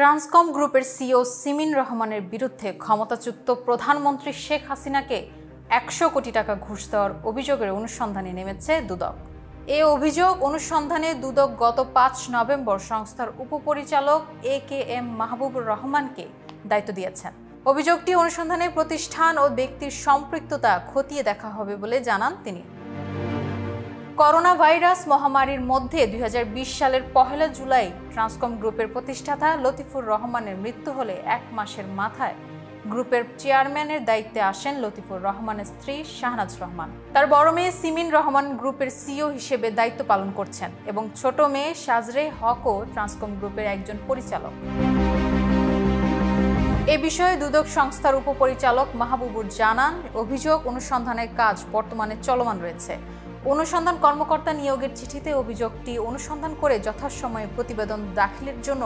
ট্রান্সকম গ্রুপের সিইও সিমিন রহমানের বিরুদ্ধে ক্ষমতাচ্যুত প্রধানমন্ত্রী শেখ হাসিনাকে ১০০ কোটি টাকা ঘুষ দেওয়ার অভিযোগের অনুসন্ধানে নেমেছে দুদক। এই অভিযোগ অনুসন্ধানে দুদক গত ৫ নভেম্বর সংস্থার উপপরিচালক AKM মাহবুবুর রহমানকে দায়িত্ব দিয়েছেন। অভিযোগটি অনুসন্ধানে প্রতিষ্ঠান ও ব্যক্তির সম্পৃক্ততা খতিয়ে দেখা হবে বলে জানান তিনি। করোনা ভাইরাস মহামারীর মধ্যে ২০২০ সালের ১ জুলাই ট্রান্সকম গ্রুপের প্রতিষ্ঠাতা লতিফুর রহমানের মৃত্যু হলে ১ মাসের মাথায় গ্রুপের চেয়ারম্যানের দায়িত্বে আসেন লতিফুর রহমানের স্ত্রী শাহনাজ রহমান। তার বড় মেয়ে সিমিন রহমান গ্রুপের সিইও হিসেবে দায়িত্ব পালন করছেন এবং ছোট মেয়ে সাজরে হকও ট্রান্সকম গ্রুপের একজন পরিচালক। এ বিষয়ে দুদক সংস্থার উপপরিচালক মাহবুবুর জানান, অভিযোগ অনুসন্ধানের কাজ বর্তমানে চলমান রয়েছে। অনুসন্ধান কর্মকর্তা নিয়োগের চিঠিতে অভিযোগটি অনুসন্ধান করে যথাসময়ে প্রতিবেদন দাখিলের জন্য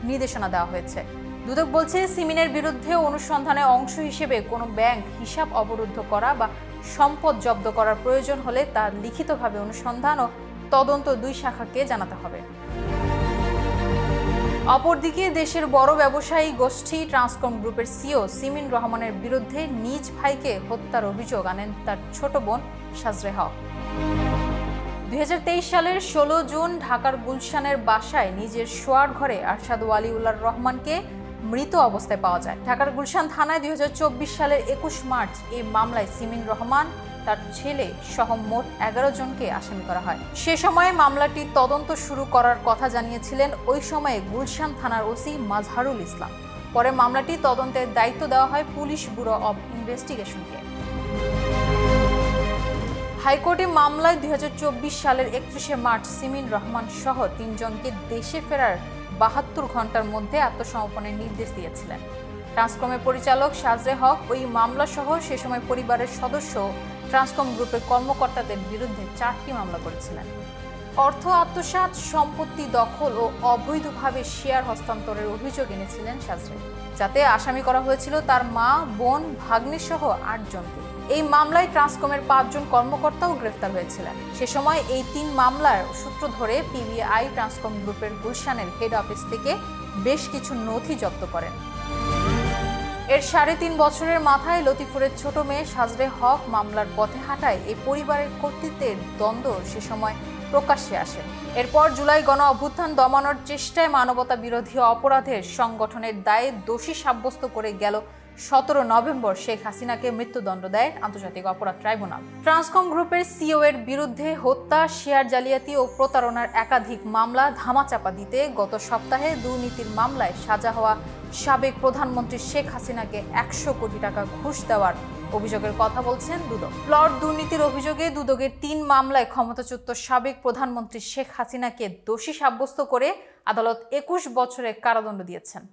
নির্দেশনা দেওয়া হয়েছে। দুদক বলছে, সিমিনের বিরুদ্ধে অনুসন্ধানের অংশ হিসেবে কোনো ব্যাংক হিসাব অবরুদ্ধ করা বা সম্পদ জব্দ করার প্রয়োজন হলে তা লিখিতভাবে অনুসন্ধান ও তদন্ত ২ শাখাকে জানাতে হবে। অপরদিকে দেশের বড় ব্যবসায়ী গোষ্ঠী ট্রান্সকম গ্রুপের সিইও সিমিন রহমানের বিরুদ্ধে নিজ ভাইকে হত্যার অভিযোগ আনেন তার ছোট বোন সাজরে হক। ২০২৩ সালের ১৬ জুন ঢাকার গুলশানের বাসায় নিজের শোয়ার ঘরে আরশাদ ওয়ালিউল্লাহ রহমানকে মৃত অবস্থায় পাওয়া যায়। ঢাকার গুলশান থানায় ২০২৪ সালের ২১ মার্চ এই মামলায় সিমিন রহমান, তার ছেলে সহ মোট ১১ জনকে আসামি করা হয়। সে সময় মামলাটি তদন্ত শুরু করার কথা জানিয়েছিলেন ওই সময়ে গুলশান থানার ওসি মাজহারুল ইসলাম। পরে মামলাটি তদন্তের দায়িত্ব দেওয়া হয় পুলিশ ব্যুরো অব ইনভেস্টিগেশনকে। হাইকোর্টে মামলায় ২০২৪ সালের ৩১ মার্চ সিমিন রহমান সহ ৩ জনকে দেশে ফেরার ৭২ ঘন্টার মধ্যে আত্মসমর্পণের নির্দেশ দিয়েছিলেন। ট্রান্সকমের পরিচালক সাজরে হক ওই মামলা সহ সে সময় পরিবারের সদস্য ট্রান্সকম গ্রুপের কর্মকর্তাদের বিরুদ্ধে ৪টি মামলা করেছিলেন। অর্থ আত্মসাৎ, সম্পত্তি দখল ও অবৈধভাবে শেয়ার হস্তান্তরের অভিযোগ এনেছিলেন সাজরে, যাতে আসামি করা হয়েছিল তার মা, বোন, ভাগ্নে সহ ৮ জনকে। এই মামলায় ট্রান্সকমের ৫ জন কর্মকর্তাও গ্রেফতার হয়েছিলেন। সে সময় এই ৩ মামলার সূত্র ধরে পিবিআই ট্রান্সকম গ্রুপের গুলশানের হেড অফিস থেকে বেশ কিছু নথি জব্দ করেন। এর ৩.৫ বছরের মাথায় লতিফুরের ছোট মেয়ে সাজরে হক মামলার পথে হাঁটায় এই পরিবারের কর্তৃত্বের দ্বন্দ্ব সে সময় প্রকাশ্যে আসে। এরপর জুলাই গণ অভ্যুত্থান দমানোর চেষ্টায় মানবতা বিরোধী অপরাধের সংগঠনের দায়ে দোষী সাব্যস্ত করে গেল ১৭ নভেম্বর শেখ হাসিনাকে মৃত্যুদণ্ড দেয় আন্তর্জাতিক অপরাধ ট্রাইব্যুনাল। ট্রান্সকম গ্রুপের সিইও এর বিরুদ্ধে হত্যা, শেয়ার জালিয়াতি ও প্রতারণার একাধিক মামলা ধামাচাপা দিতে গত সপ্তাহে দুর্নীতির মামলায় সাজা হওয়া সাবেক প্রধানমন্ত্রী শেখ হাসিনাকে ১০০ কোটি টাকা ঘুষ দেওয়ার অভিযোগের কথা বলছেন দুদক। প্লট দুর্নীতির অভিযোগে দুদকের ৩ মামলায় ক্ষমতাচ্যুত সাবেক প্রধানমন্ত্রী শেখ হাসিনাকে দোষী সাব্যস্ত করে আদালত ২১ বছরের কারাদণ্ড দিয়েছেন।